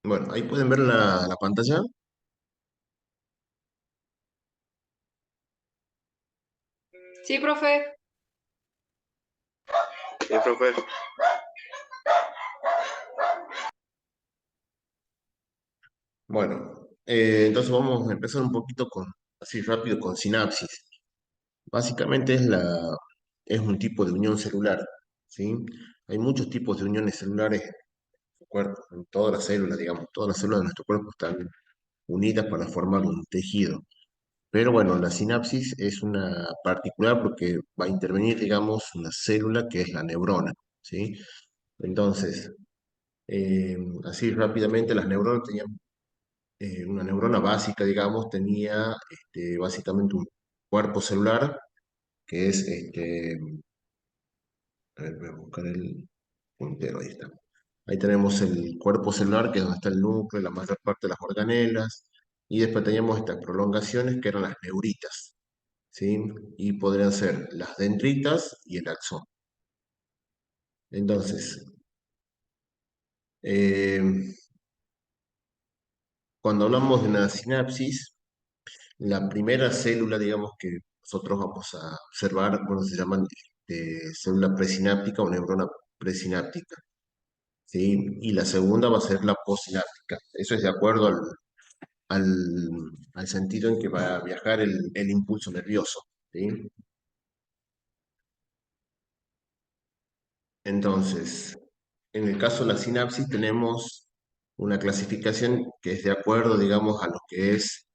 Bueno, ahí pueden ver la pantalla. Sí, profe. Sí, profe. Bueno, entonces vamos a empezar un poquito así rápido, con sinapsis. Básicamente es un tipo de unión celular, ¿sí? Hay muchos tipos de uniones celulares en nuestro cuerpo, en todas las células, digamos, todas las células de nuestro cuerpo están unidas para formar un tejido. Pero bueno, la sinapsis es una particular porque va a intervenir, digamos, una célula que es la neurona, ¿sí? Entonces, así rápidamente, las neuronas tenían, una neurona básica, digamos, tenía básicamente un cuerpo celular que es, a ver, voy a buscar el puntero, ahí está. Ahí tenemos el cuerpo celular, que es donde está el núcleo, la mayor parte de las organelas, y después teníamos estas prolongaciones que eran las neuritas, ¿sí? Y podrían ser las dendritas y el axón. Entonces, eh, cuando hablamos de una sinapsis, la primera célula, digamos, que nosotros vamos a observar, bueno, se llaman célula presináptica o neurona presináptica, ¿sí? Y la segunda va a ser la postsináptica. Eso es de acuerdo al, al sentido en que va a viajar el impulso nervioso, ¿sí? Entonces, en el caso de la sinapsis tenemos una clasificación que es de acuerdo, digamos, a lo que es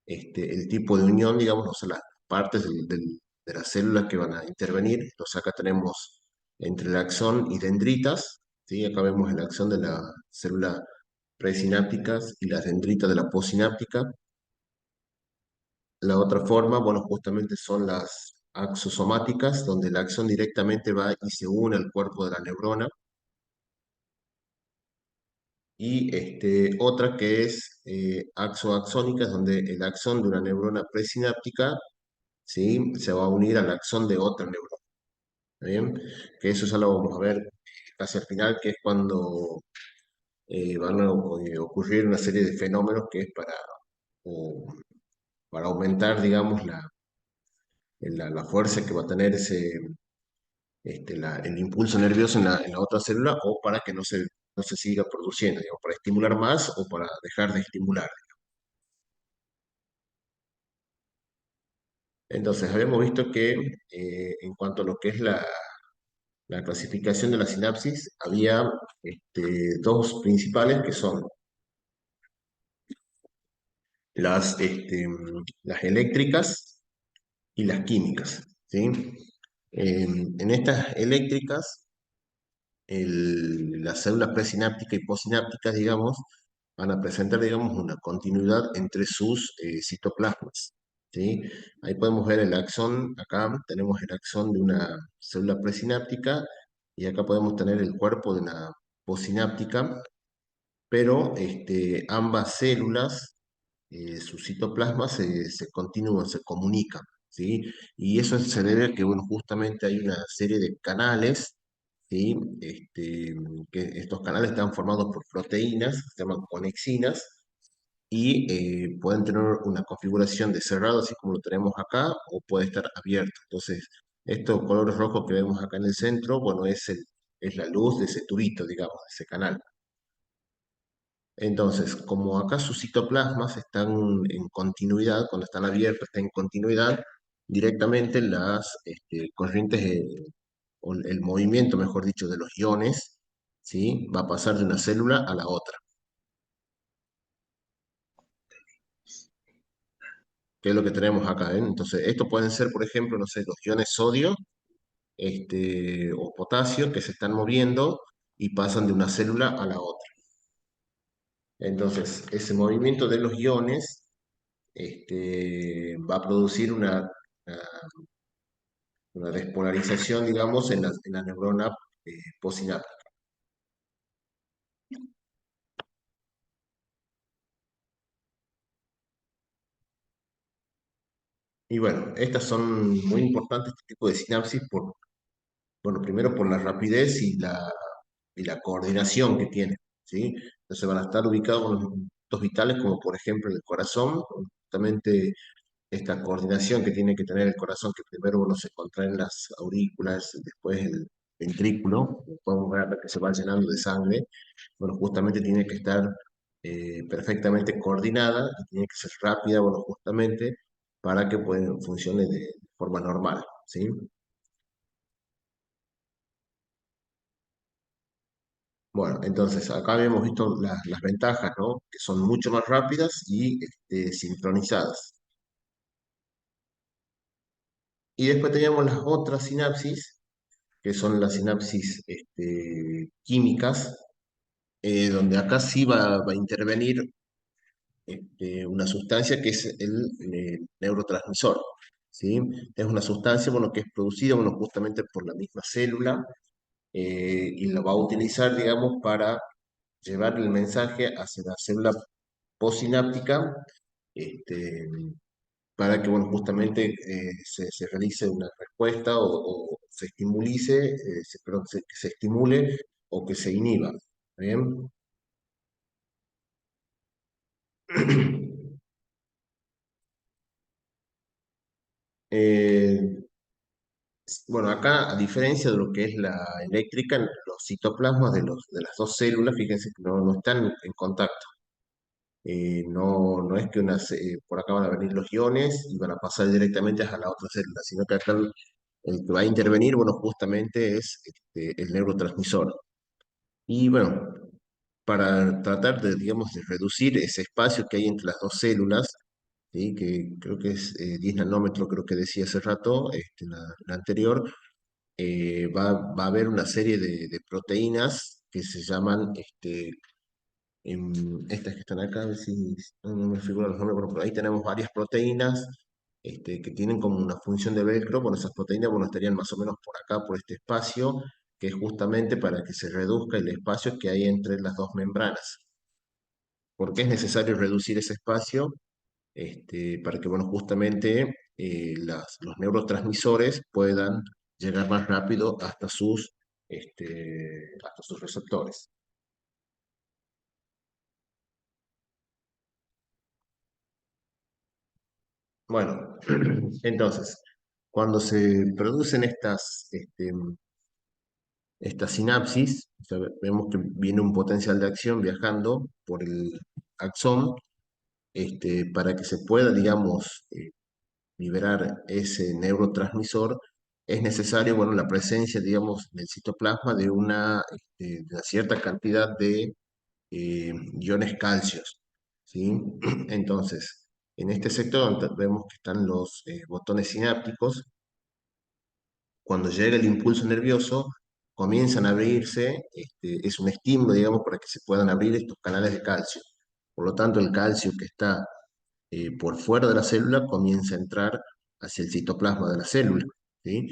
el tipo de unión, digamos, o sea, las partes de las células que van a intervenir. Entonces acá tenemos entre el axón y dendritas, ¿sí? Acá vemos el axón de la célula presinápticas y las dendritas de la postsináptica. La otra forma, bueno, justamente son las axosomáticas, donde el axón directamente va y se une al cuerpo de la neurona. Y otra que es axoaxónicas, donde el axón de una neurona presináptica, ¿sí? Se va a unir al axón de otra neurona. ¿Está bien? Que eso ya lo vamos a ver casi al final, que es cuando van a ocurrir una serie de fenómenos que es o- para aumentar, digamos, la fuerza que va a tener el impulso nervioso en la otra célula, o para que no se siga produciendo, digamos, para estimular más o para dejar de estimular. Entonces, habíamos visto que en cuanto a lo que es la clasificación de la sinapsis, había dos principales que son las eléctricas y las químicas, ¿sí? En estas eléctricas, las células presinápticas y postsinápticas, digamos, van a presentar, digamos, una continuidad entre sus citoplasmas, ¿sí? Ahí podemos ver el axón, acá tenemos el axón de una célula presináptica y acá podemos tener el cuerpo de una postsináptica, pero ambas células, sus citoplasmas se continúan, se comunican, ¿sí? Y eso se debe a que, bueno, justamente hay una serie de canales, ¿sí? Que estos canales están formados por proteínas, se llaman conexinas, y pueden tener una configuración de cerrado, así como lo tenemos acá, o puede estar abierto. Entonces, estos colores rojos que vemos acá en el centro, bueno, es la luz de ese tubito, digamos, de ese canal. Entonces, como acá sus citoplasmas están en continuidad, cuando están abiertos, están en continuidad, directamente las corrientes, o el movimiento, mejor dicho, de los iones, ¿sí? Va a pasar de una célula a la otra. ¿Qué es lo que tenemos acá? Entonces, estos pueden ser, por ejemplo, no sé, los iones sodio, o potasio, que se están moviendo y pasan de una célula a la otra. Entonces, ese movimiento de los iones va a producir una despolarización, digamos, en la neurona postsináptica. Y bueno, estas son muy importantes, este tipo de sinapsis, bueno, primero por la rapidez y la coordinación que tienen, ¿sí? Entonces van a estar ubicados en los puntos vitales, como por ejemplo el corazón, justamente esta coordinación que tiene que tener el corazón, que primero uno se contrae en las aurículas, después el ventrículo, podemos ver que se va llenando de sangre, bueno, justamente tiene que estar perfectamente coordinada y tiene que ser rápida, bueno, justamente para que funcione de forma normal, ¿sí? Bueno, entonces acá habíamos visto las ventajas, ¿no? Que son mucho más rápidas y sincronizadas. Y después teníamos las otras sinapsis, que son las sinapsis químicas, donde acá sí va a intervenir una sustancia que es el neurotransmisor, ¿sí? Es una sustancia, bueno, que es producida, bueno, justamente por la misma célula y la va a utilizar, digamos, para llevar el mensaje hacia la célula postsináptica, este, para que, bueno, justamente se realice una respuesta o se estimulice, perdón, que se estimule o que se inhiba. ¿Bien? Eh, bueno, acá, a diferencia de lo que es la eléctrica, los citoplasmas de las dos células, fíjense que no están en contacto. No es que por acá van a venir los iones y van a pasar directamente a la otra célula, sino que acá el que va a intervenir, bueno, justamente es el neurotransmisor. Y bueno, para tratar de, digamos, de reducir ese espacio que hay entre las dos células, ¿sí? Que creo que es 10 nanómetros, creo que decía hace rato, la anterior, va a haber una serie de proteínas que se llaman, estas que están acá, a ver si no me figuran los nombres, pero por ahí tenemos varias proteínas que tienen como una función de velcro. Bueno, esas proteínas, bueno, estarían más o menos por acá, por este espacio, que es justamente para que se reduzca el espacio que hay entre las dos membranas. ¿Por qué es necesario reducir ese espacio? Para que, bueno, justamente los neurotransmisores puedan llegar más rápido hasta sus receptores. Bueno, entonces, cuando se producen estas sinapsis, o sea, vemos que viene un potencial de acción viajando por el axón, para que se pueda, digamos, liberar ese neurotransmisor, es necesario, bueno, la presencia, digamos, del citoplasma de una cierta cantidad de iones calcios, ¿sí? Entonces, en este sector donde vemos que están los botones sinápticos, cuando llega el impulso nervioso, comienzan a abrirse, es un estímulo, digamos, para que se puedan abrir estos canales de calcio. Por lo tanto, el calcio que está por fuera de la célula comienza a entrar hacia el citoplasma de la célula, ¿sí?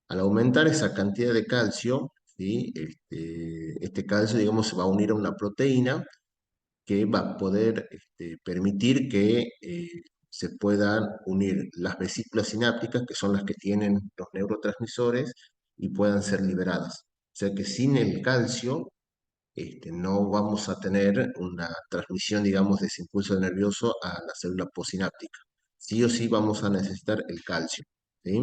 Al aumentar esa cantidad de calcio, ¿sí? Este calcio, digamos, se va a unir a una proteína que va a poder permitir que se puedan unir las vesículas sinápticas, que son las que tienen los neurotransmisores, y puedan ser liberadas. O sea que sin el calcio no vamos a tener una transmisión, digamos, de ese impulso nervioso a la célula postsináptica. Sí o sí vamos a necesitar el calcio, ¿sí?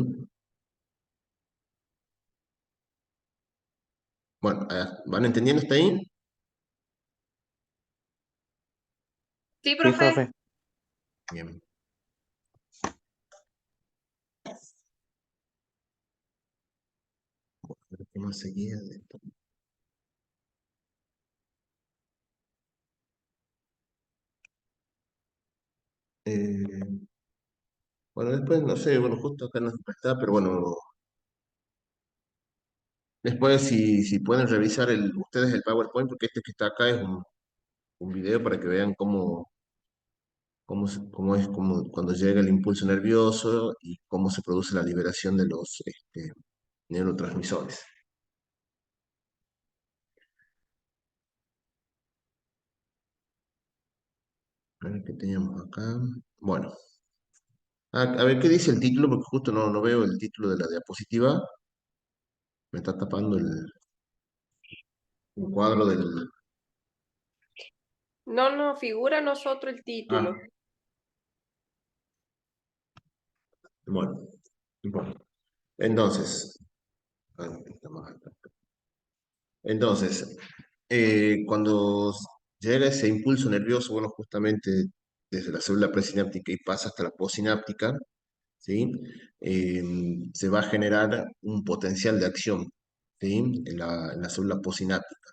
Bueno, ¿van entendiendo hasta ahí? Sí, Sí, profe. profe. Bien. A ver, ¿qué más seguía de esto? Eh, bueno, después, no sé, bueno, justo acá no está, pero bueno, después si pueden revisar ustedes el PowerPoint, porque este que está acá es un video para que vean cómo es cuando llega el impulso nervioso y cómo se produce la liberación de los neurotransmisores. A ver qué teníamos acá. Bueno, A ver, ¿qué dice el título? Porque justo no veo el título de la diapositiva. Me está tapando el cuadro del... No nos figura a nosotros el Ah, título. bueno, bueno. Entonces, ah, está mal. Entonces, cuando llega ese impulso nervioso, bueno, justamente desde la célula presináptica y pasa hasta la postsináptica, ¿sí? Eh, Se va a generar un potencial de acción, ¿sí? En la célula postsináptica.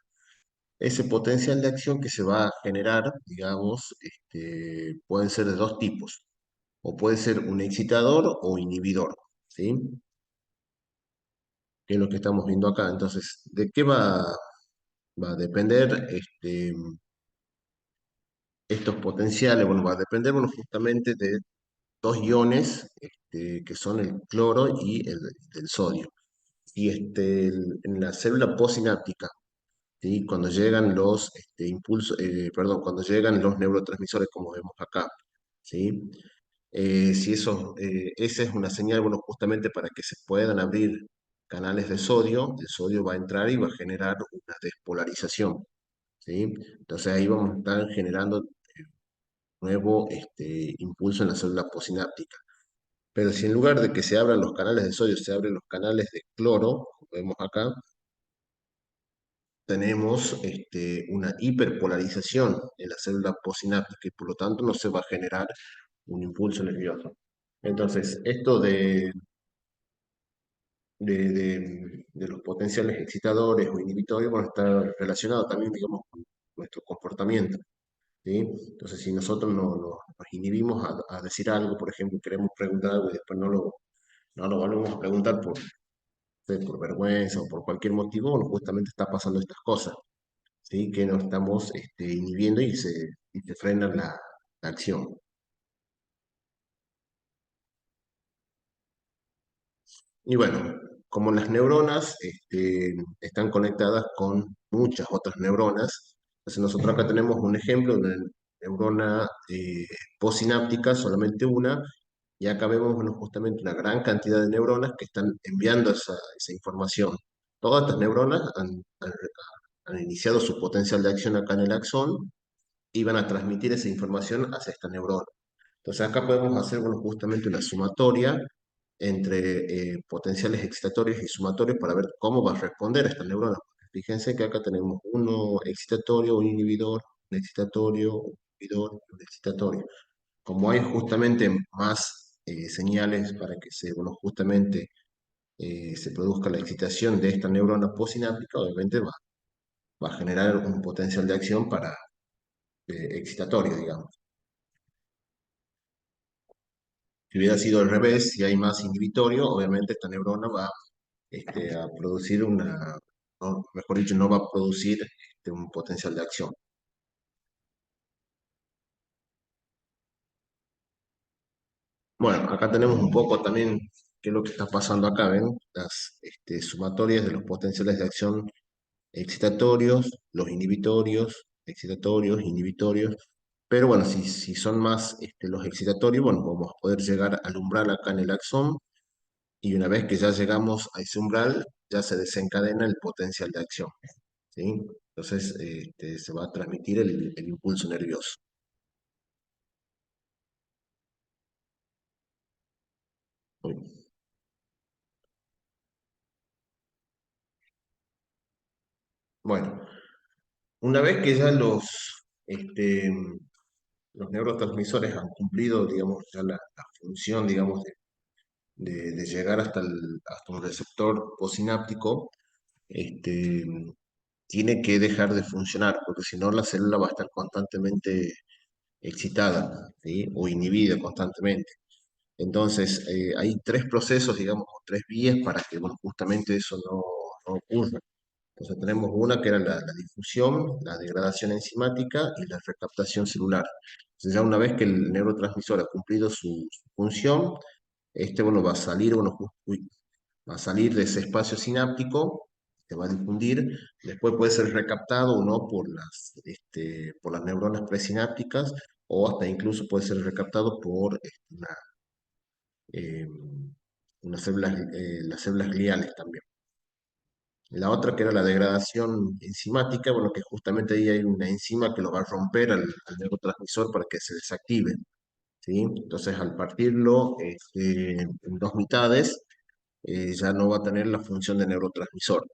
Ese potencial de acción que se va a generar, digamos, pueden ser de dos tipos, o puede ser un excitador o inhibidor, ¿sí? Que es lo que estamos viendo acá. Entonces, ¿de qué va a depender estos potenciales? Bueno, va a depender, bueno, justamente de dos iones, que son el cloro y el sodio. Y en la célula postsináptica, ¿sí? Cuando llegan los impulsos, perdón, cuando llegan los neurotransmisores, como vemos acá, ¿sí? Si eso, esa es una señal, bueno, justamente para que se puedan abrir canales de sodio, el sodio va a entrar y va a generar una despolarización, ¿sí? Entonces ahí vamos a estar generando nuevo impulso en la célula postsináptica. Pero si en lugar de que se abran los canales de sodio, se abren los canales de cloro, como vemos acá, tenemos una hiperpolarización en la célula postsináptica y por lo tanto no se va a generar un impulso nervioso. Entonces, esto de los potenciales excitadores o inhibitorios, bueno, está relacionado también, digamos, con nuestro comportamiento, ¿sí? Entonces, si nosotros nos inhibimos a decir algo, por ejemplo, queremos preguntar algo y después no lo volvemos a preguntar por vergüenza o por cualquier motivo, bueno, justamente está pasando estas cosas, ¿sí? Que nos estamos inhibiendo y se frena la acción. Y bueno, como las neuronas están conectadas con muchas otras neuronas, entonces nosotros acá tenemos un ejemplo de una neurona postsináptica, solamente una, y acá vemos, bueno, justamente una gran cantidad de neuronas que están enviando esa información. Todas estas neuronas han iniciado su potencial de acción acá en el axón y van a transmitir esa información hacia esta neurona. Entonces acá podemos hacer, bueno, justamente una sumatoria entre potenciales excitatorios y sumatorios para ver cómo va a responder esta neurona. Fíjense que acá tenemos uno excitatorio, un inhibidor, un excitatorio, un inhibidor y un excitatorio. Como hay justamente más señales para que bueno, justamente se produzca la excitación de esta neurona postsináptica, obviamente va a generar un potencial de acción para excitatorio, digamos. Si hubiera sido al revés, si hay más inhibitorio, obviamente esta neurona va a producir mejor dicho, no va a producir un potencial de acción. Bueno, acá tenemos un poco también qué es lo que está pasando acá, ¿ven? Las sumatorias de los potenciales de acción excitatorios, los inhibitorios, excitatorios, inhibitorios. Pero bueno, si son más los excitatorios, bueno, vamos a poder llegar al umbral acá en el axón y una vez que ya llegamos a ese umbral, ya se desencadena el potencial de acción, ¿sí? Entonces, se va a transmitir el impulso nervioso. Uy. Bueno, una vez que ya los neurotransmisores han cumplido, digamos, ya la función, digamos, de llegar hasta un receptor postsináptico, este, tiene que dejar de funcionar, porque si no la célula va a estar constantemente excitada, ¿sí? O inhibida constantemente. Entonces, hay tres procesos, digamos, o tres vías para que, bueno, justamente eso no ocurra. Entonces tenemos una que era la difusión, la degradación enzimática y la recaptación celular. Entonces ya una vez que el neurotransmisor ha cumplido su función, bueno, va a salir, bueno, va a salir de ese espacio sináptico, se va a difundir, después puede ser recaptado o no por las neuronas presinápticas o hasta incluso puede ser recaptado por eh, las células gliales también. La otra que era la degradación enzimática, bueno, que justamente ahí hay una enzima que lo va a romper al neurotransmisor para que se desactive, ¿sí? Entonces, al partirlo en dos mitades, ya no va a tener la función de neurotransmisor.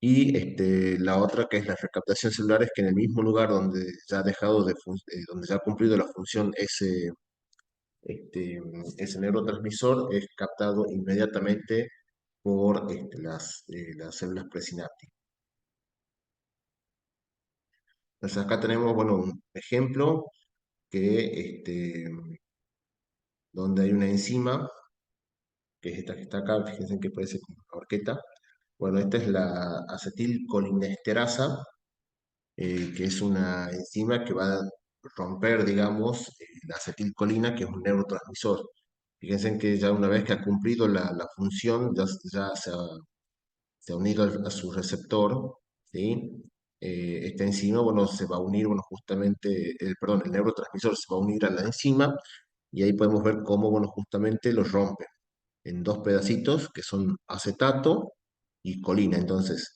Y la otra que es la recaptación celular es que en el mismo lugar donde ya ha dejado donde ya ha cumplido la función ese neurotransmisor es captado inmediatamente por las células presinápticas. Entonces acá tenemos, bueno, un ejemplo donde hay una enzima, que es esta que está acá, fíjense que parece como una horqueta. Bueno, esta es la acetilcolinesterasa, que es una enzima que va a romper, digamos, la acetilcolina, que es un neurotransmisor. Fíjense que ya una vez que ha cumplido la función, ya se ha unido a su receptor, ¿sí? Esta enzima, bueno, se va a unir, bueno, justamente, perdón, el neurotransmisor se va a unir a la enzima y ahí podemos ver cómo, bueno, justamente los rompe en dos pedacitos que son acetato y colina. Entonces,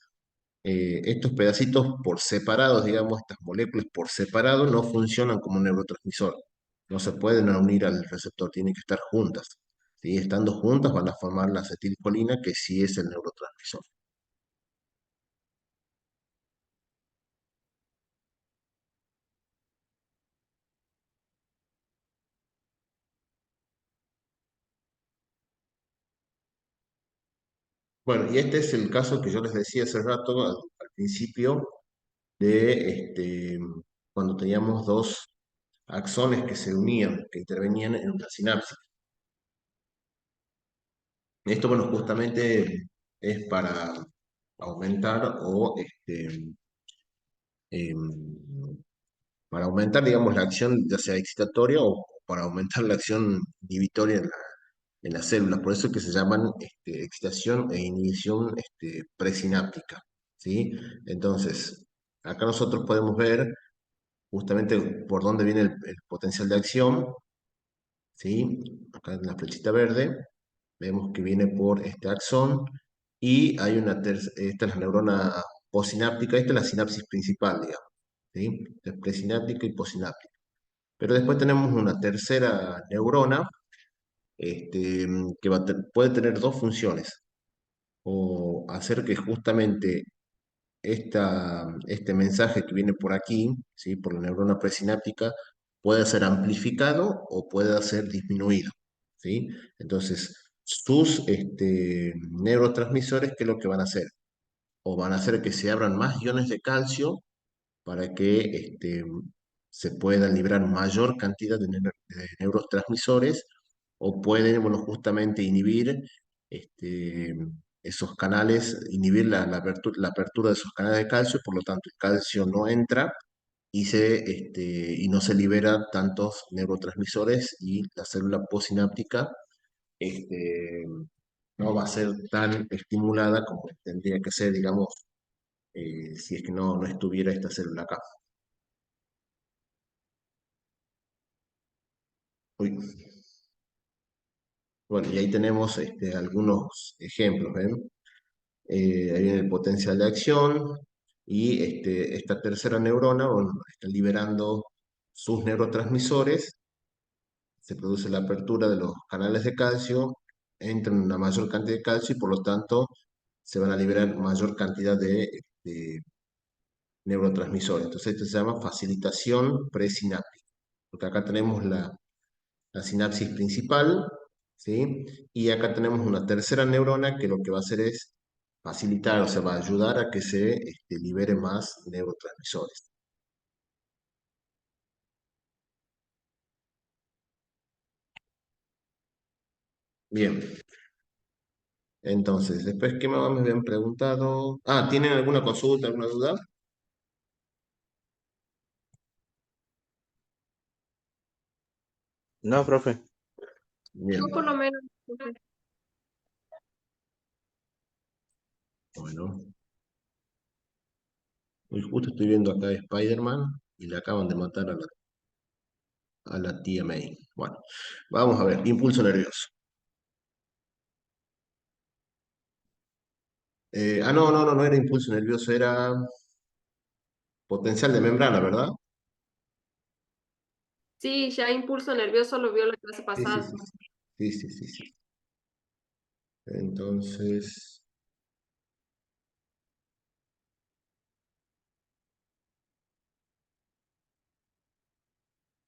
estos pedacitos por separados, digamos, estas moléculas por separado no funcionan como un neurotransmisor. No se pueden unir al receptor, tienen que estar juntas. ¿Sí? Estando juntas van a formar la acetilcolina, que sí es el neurotransmisor. Bueno, y este es el caso que yo les decía hace rato, al principio, de cuando teníamos dos axones que se unían, que intervenían en una sinapsis. Esto, bueno, justamente es para aumentar em, para aumentar, digamos, la acción, ya sea excitatoria o para aumentar la acción inhibitoria en las células. Por eso es que se llaman excitación e inhibición presináptica, ¿sí? Entonces, acá nosotros podemos ver justamente por dónde viene el potencial de acción, ¿sí? Acá en la flechita verde, vemos que viene por este axón y hay esta es la neurona posináptica, esta es la sinapsis principal, digamos, ¿sí? Es presináptica y posináptica. Pero después tenemos una tercera neurona que puede tener dos funciones, o hacer que justamente este mensaje que viene por aquí, ¿sí? Por la neurona presináptica, puede ser amplificado o puede ser disminuido, ¿sí? Entonces, sus neurotransmisores, ¿qué es lo que van a hacer? O van a hacer que se abran más iones de calcio para que se puedan liberar mayor cantidad de neurotransmisores o pueden, bueno, justamente inhibir este, esos canales, inhibir la apertura de esos canales de calcio, por lo tanto el calcio no entra y no se libera tantos neurotransmisores y la célula postsináptica este, no va a ser tan estimulada como tendría que ser, digamos, si es que no estuviera esta célula acá. Uy. Bueno, y ahí tenemos algunos ejemplos, ¿ven? Ahí viene el potencial de acción y esta tercera neurona, bueno, está liberando sus neurotransmisores, se produce la apertura de los canales de calcio, entra una mayor cantidad de calcio y por lo tanto se van a liberar mayor cantidad de neurotransmisores. Entonces esto se llama facilitación presináptica, porque acá tenemos la sinapsis principal, ¿sí? Y acá tenemos una tercera neurona que lo que va a hacer es facilitar, o sea, va a ayudar a que se libere más neurotransmisores. Bien, entonces, después, ¿qué más me habían preguntado? Ah, ¿tienen alguna consulta, alguna duda? No, profe. Yo por lo Bien, menos, bueno. Hoy justo estoy viendo acá Spider-Man y le acaban de matar a la a la tía May. Bueno, vamos a ver, impulso nervioso. No, no, no, no era impulso nervioso, era potencial de membrana, ¿verdad? Sí, ya impulso nervioso lo vio la clase Sí, sí, pasada. sí, sí, sí, sí, sí. Entonces,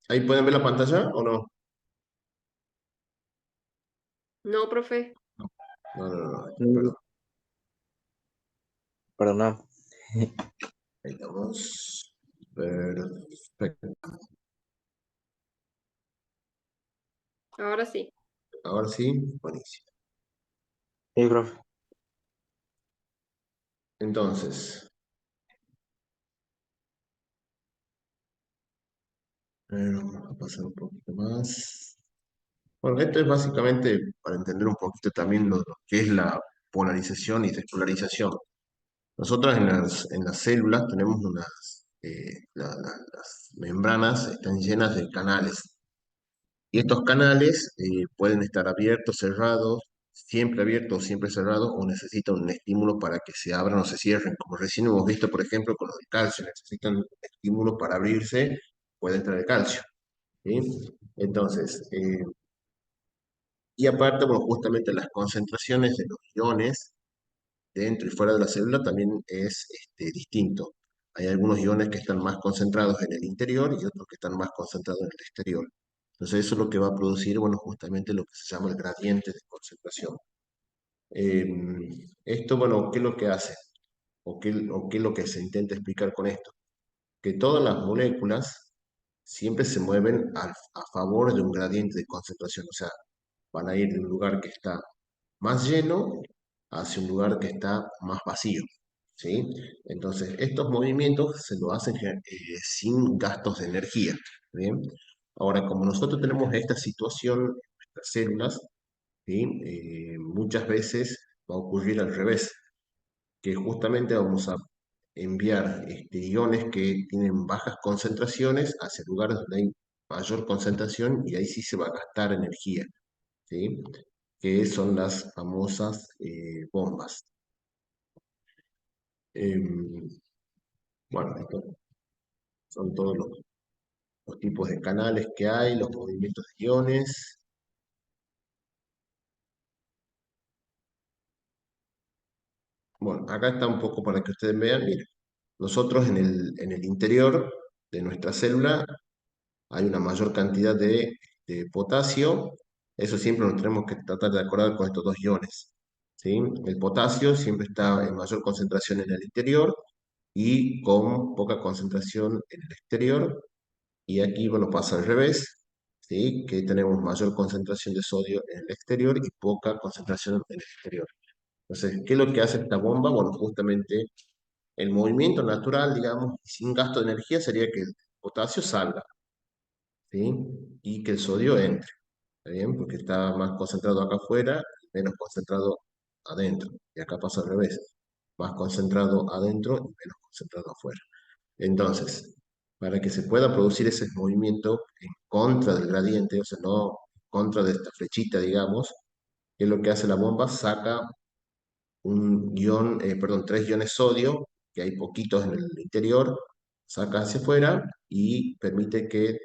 ¿ahí pueden ver la pantalla o no? No, profe. No, no, no, no, Mm, perdón. Pero no. Ahí estamos. Perfecto. Ahora sí. Ahora sí, buenísimo. Sí, profe. Entonces, vamos a pasar un poquito más. Bueno, esto es básicamente para entender un poquito también lo que es la polarización y despolarización. Nosotros en las células tenemos las membranas están llenas de canales. Y estos canales pueden estar abiertos, cerrados, siempre abiertos o siempre cerrados, o necesitan un estímulo para que se abran o se cierren. Como recién hemos visto, por ejemplo, con los del calcio, necesitan un estímulo para abrirse, puede entrar el calcio. ¿Sí? Entonces, y aparte, bueno, justamente las concentraciones de los iones dentro y fuera de la célula también es distinto. Hay algunos iones que están más concentrados en el interior y otros que están más concentrados en el exterior. Entonces eso es lo que va a producir, bueno, justamente lo que se llama el gradiente de concentración. Eh, Esto, bueno, ¿qué es lo que hace? O qué es lo que se intenta explicar con esto? Que todas las moléculas siempre se mueven a favor de un gradiente de concentración, o sea, van a ir de un lugar que está más lleno hacia un lugar que está más vacío, ¿sí? Entonces, estos movimientos se lo hacen sin gastos de energía, ¿bien? Ahora, como nosotros tenemos esta situación en nuestras células, ¿sí? Muchas veces va a ocurrir al revés, que justamente vamos a enviar iones que tienen bajas concentraciones hacia lugares donde hay mayor concentración y ahí sí se va a gastar energía, ¿sí? Que son las famosas bombas. Em, bueno, estos son todos los tipos de canales que hay, los movimientos de iones. Bueno, acá está un poco para que ustedes vean. Miren, nosotros en el interior de nuestra célula hay una mayor cantidad de potasio. Eso siempre nos tenemos que tratar de acordar con estos dos iones, ¿sí? El potasio siempre está en mayor concentración en el interior y con poca concentración en el exterior. Y aquí, bueno, pasa al revés, ¿sí? Que tenemos mayor concentración de sodio en el exterior y poca concentración en el exterior. Entonces, ¿qué es lo que hace esta bomba? Bueno, justamente el movimiento natural, digamos, sin gasto de energía sería que el potasio salga, ¿sí? Y que el sodio entre, ¿está bien? Porque está más concentrado acá afuera y menos concentrado adentro. Y acá pasa al revés, más concentrado adentro y menos concentrado afuera. Entonces, para que se pueda producir ese movimiento en contra del gradiente, o sea, no en contra de esta flechita, digamos, ¿qué es lo que hace la bomba? Saca perdón, tres iones sodio, que hay poquitos en el interior, saca hacia afuera y permite que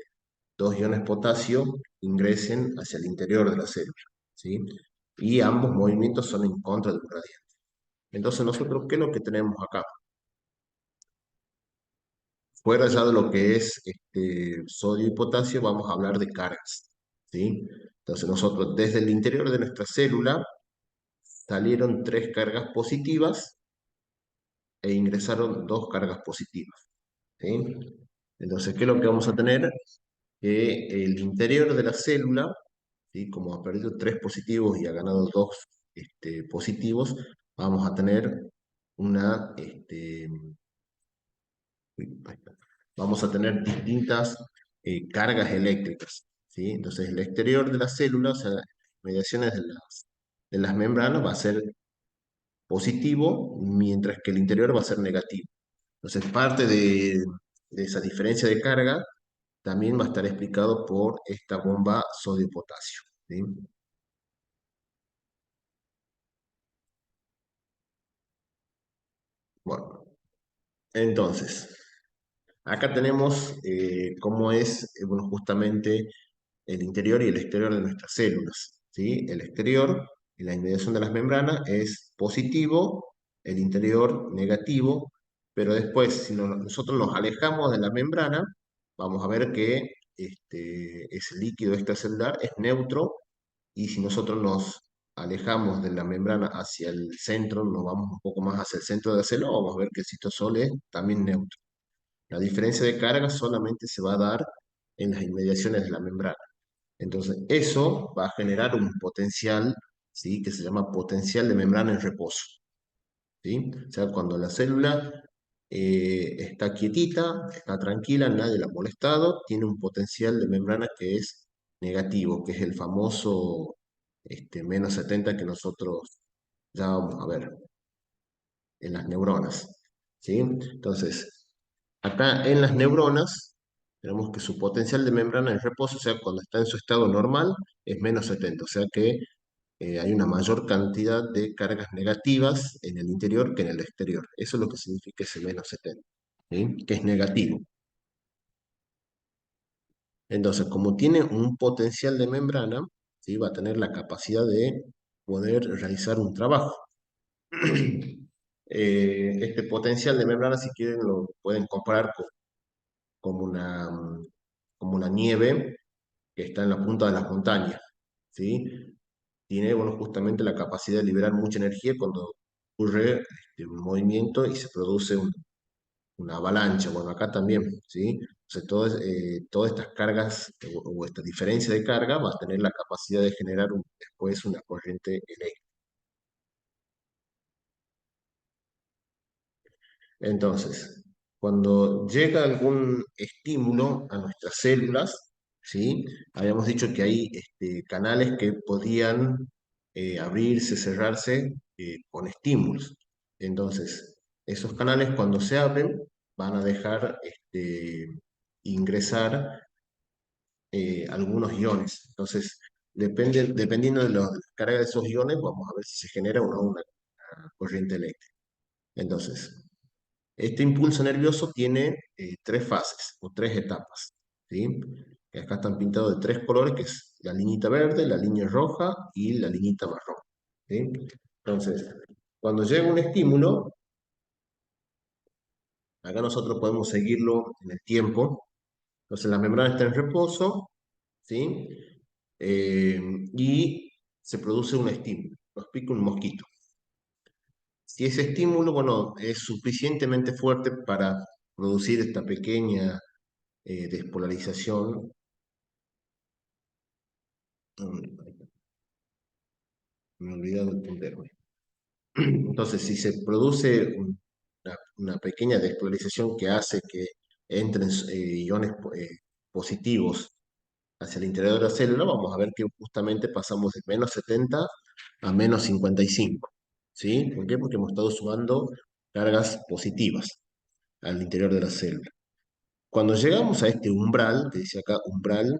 dos iones potasio ingresen hacia el interior de la célula, ¿sí? Y ambos movimientos son en contra del gradiente. Entonces, nosotros, ¿qué es lo que tenemos acá? Fuera ya de lo que es sodio y potasio, vamos a hablar de cargas, ¿sí? Entonces nosotros desde el interior de nuestra célula salieron tres cargas positivas e ingresaron dos cargas positivas, ¿sí? Entonces, ¿qué es lo que vamos a tener? Que el interior de la célula, ¿sí? Como ha perdido tres positivos y ha ganado dos positivos, vamos a tener una, vamos a tener distintas cargas eléctricas, ¿sí? Entonces, el exterior de la célula, o sea, las mediaciones de las membranas, va a ser positivo, mientras que el interior va a ser negativo. Entonces, parte de esa diferencia de carga también va a estar explicado por esta bomba sodio-potasio. ¿Sí? Bueno, entonces, acá tenemos cómo es, bueno, justamente el interior y el exterior de nuestras células. ¿Sí? El exterior, en la inmediación de las membranas, es positivo, el interior negativo, pero después, si nosotros nos alejamos de la membrana, vamos a ver que ese líquido extracelular es neutro, y si nosotros nos alejamos de la membrana hacia el centro, nos vamos un poco más hacia el centro de la célula, vamos a ver que el citosol es también neutro. La diferencia de carga solamente se va a dar en las inmediaciones de la membrana. Entonces, eso va a generar un potencial, ¿sí? Que se llama potencial de membrana en reposo. ¿Sí? O sea, cuando la célula está quietita, está tranquila, nadie la ha molestado, tiene un potencial de membrana que es negativo, que es el famoso -70 que nosotros ya vamos a ver en las neuronas. ¿Sí? Entonces, acá en las neuronas tenemos que su potencial de membrana en reposo, o sea, cuando está en su estado normal, es -70, o sea que hay una mayor cantidad de cargas negativas en el interior que en el exterior. Eso es lo que significa ese -70, ¿sí? Que es negativo. Entonces, como tiene un potencial de membrana, ¿sí? Va a tener la capacidad de poder realizar un trabajo. Este potencial de membrana, si quieren, lo pueden comparar como como una nieve que está en la punta de las montañas, ¿sí? Tiene, bueno, justamente la capacidad de liberar mucha energía cuando ocurre un movimiento y se produce una avalancha. Bueno, acá también, ¿sí? Entonces, todas estas cargas o esta diferencia de carga va a tener la capacidad de generar después una corriente eléctrica. Entonces, cuando llega algún estímulo a nuestras células, ¿sí? Habíamos dicho que hay canales que podían abrirse, cerrarse con estímulos. Entonces, esos canales cuando se abren van a dejar ingresar algunos iones. Entonces, dependiendo de la carga de esos iones, vamos a ver si se genera o no una corriente eléctrica. Entonces, este impulso nervioso tiene tres fases o tres etapas, ¿sí? Que acá están pintados de tres colores, que es la liñita verde, la línea roja y la liñita marrón, ¿sí? Entonces, cuando llega un estímulo, acá nosotros podemos seguirlo en el tiempo. Entonces, la membrana está en reposo, ¿sí? Eh, y se produce un estímulo, nos pica un mosquito. Si ese estímulo, bueno, es suficientemente fuerte para producir esta pequeña despolarización. Me he olvidado el puntero. Entonces, si se produce una pequeña despolarización que hace que entren iones positivos hacia el interior de la célula, vamos a ver que justamente pasamos de -70 a -55. ¿Sí? ¿Por qué? Porque hemos estado sumando cargas positivas al interior de la célula. Cuando llegamos a este umbral, que dice acá umbral,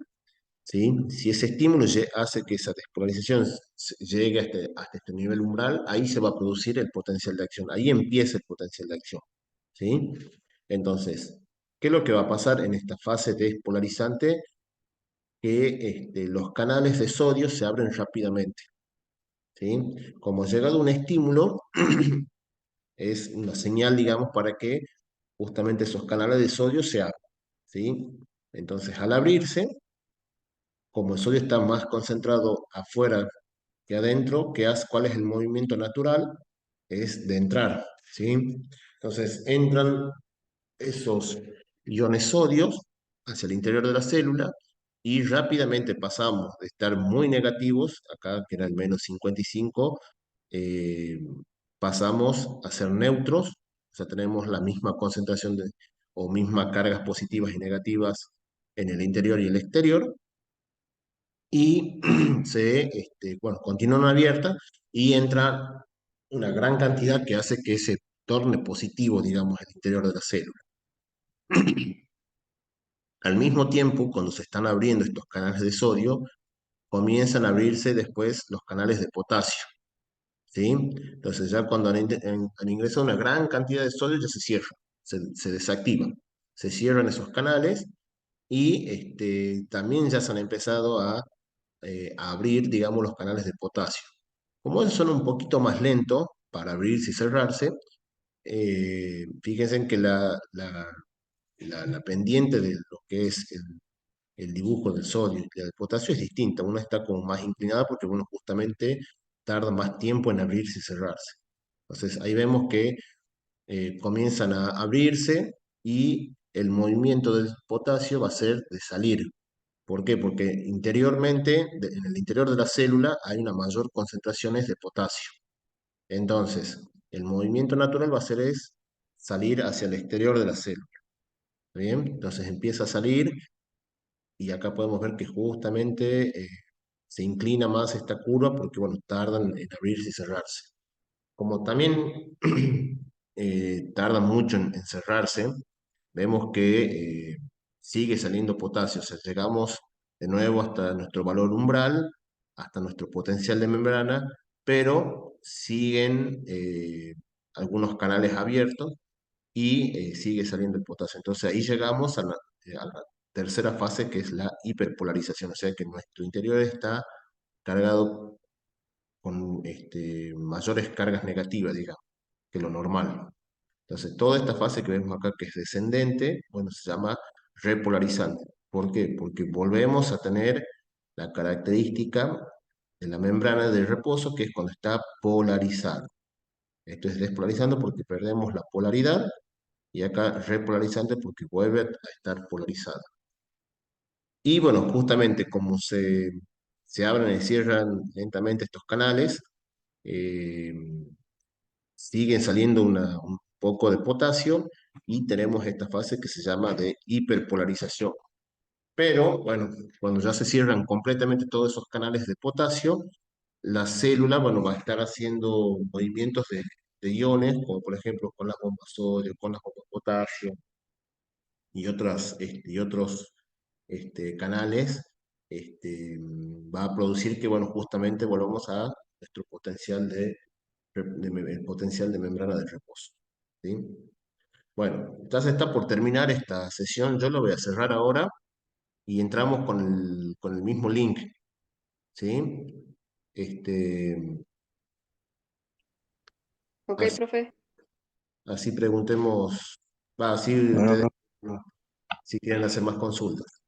¿sí? Si ese estímulo hace que esa despolarización llegue hasta este nivel umbral, ahí se va a producir el potencial de acción, ahí empieza el potencial de acción, ¿sí? Entonces, ¿qué es lo que va a pasar en esta fase despolarizante? Que los canales de sodio se abren rápidamente, ¿sí? Como llega de un estímulo, es una señal, digamos, para que justamente esos canales de sodio se abran, ¿sí? Entonces, al abrirse, como el sodio está más concentrado afuera que adentro, ¿cuál es el movimiento natural? Es de entrar, ¿sí? Entonces entran esos iones sodios hacia el interior de la célula y rápidamente pasamos de estar muy negativos, acá que era el -55, eh, pasamos a ser neutros, o sea, tenemos la misma concentración o mismas cargas positivas y negativas en el interior y el exterior, y bueno, continúan abiertas y entra una gran cantidad que hace que se torne positivo, digamos, el interior de la célula. Al mismo tiempo, cuando se están abriendo estos canales de sodio, comienzan a abrirse después los canales de potasio, ¿sí? Entonces ya cuando han ingresado una gran cantidad de sodio ya se cierra, se desactiva, se cierran esos canales y también ya se han empezado a abrir, digamos, los canales de potasio. Como esos son un poquito más lentos para abrirse y cerrarse, fíjense en que la pendiente de lo que es el dibujo del sodio y del potasio es distinta. Una está como más inclinada porque, bueno, justamente tarda más tiempo en abrirse y cerrarse. Entonces ahí vemos que comienzan a abrirse y el movimiento del potasio va a ser de salir. ¿Por qué? Porque interiormente, en el interior de la célula hay una mayor concentraciones de potasio. Entonces, el movimiento natural va a ser es salir hacia el exterior de la célula. ¿Bien? Entonces empieza a salir y acá podemos ver que justamente se inclina más esta curva porque, bueno, tardan en abrirse y cerrarse. Como también tardan mucho en cerrarse, vemos que sigue saliendo potasio, o sea, llegamos de nuevo hasta nuestro valor umbral, hasta nuestro potencial de membrana, pero siguen algunos canales abiertos y sigue saliendo el potasio. Entonces ahí llegamos a la tercera fase que es la hiperpolarización, o sea que nuestro interior está cargado con mayores cargas negativas, digamos, que lo normal. Entonces toda esta fase que vemos acá que es descendente, bueno, se llama repolarizante. ¿Por qué? Porque volvemos a tener la característica de la membrana de reposo, que es cuando está polarizada. Esto es despolarizando porque perdemos la polaridad y acá repolarizante porque vuelve a estar polarizada. Y bueno, justamente como se abren y cierran lentamente estos canales, eh, siguen saliendo un poco de potasio y tenemos esta fase que se llama de hiperpolarización. Pero bueno, cuando ya se cierran completamente todos esos canales de potasio, la célula, bueno, va a estar haciendo movimientos de iones, como por ejemplo con las bombas sodio, con las bombas potasio, y otros canales, va a producir que, bueno, justamente volvamos a nuestro potencial el potencial de membrana de reposo. ¿Sí? Bueno, entonces está por terminar esta sesión, yo lo voy a cerrar ahora y entramos con el mismo link. ¿Sí? Este, Ok, así, profe. así preguntemos, así Bueno, ustedes, profe. ¿no? Si quieren hacer más consultas.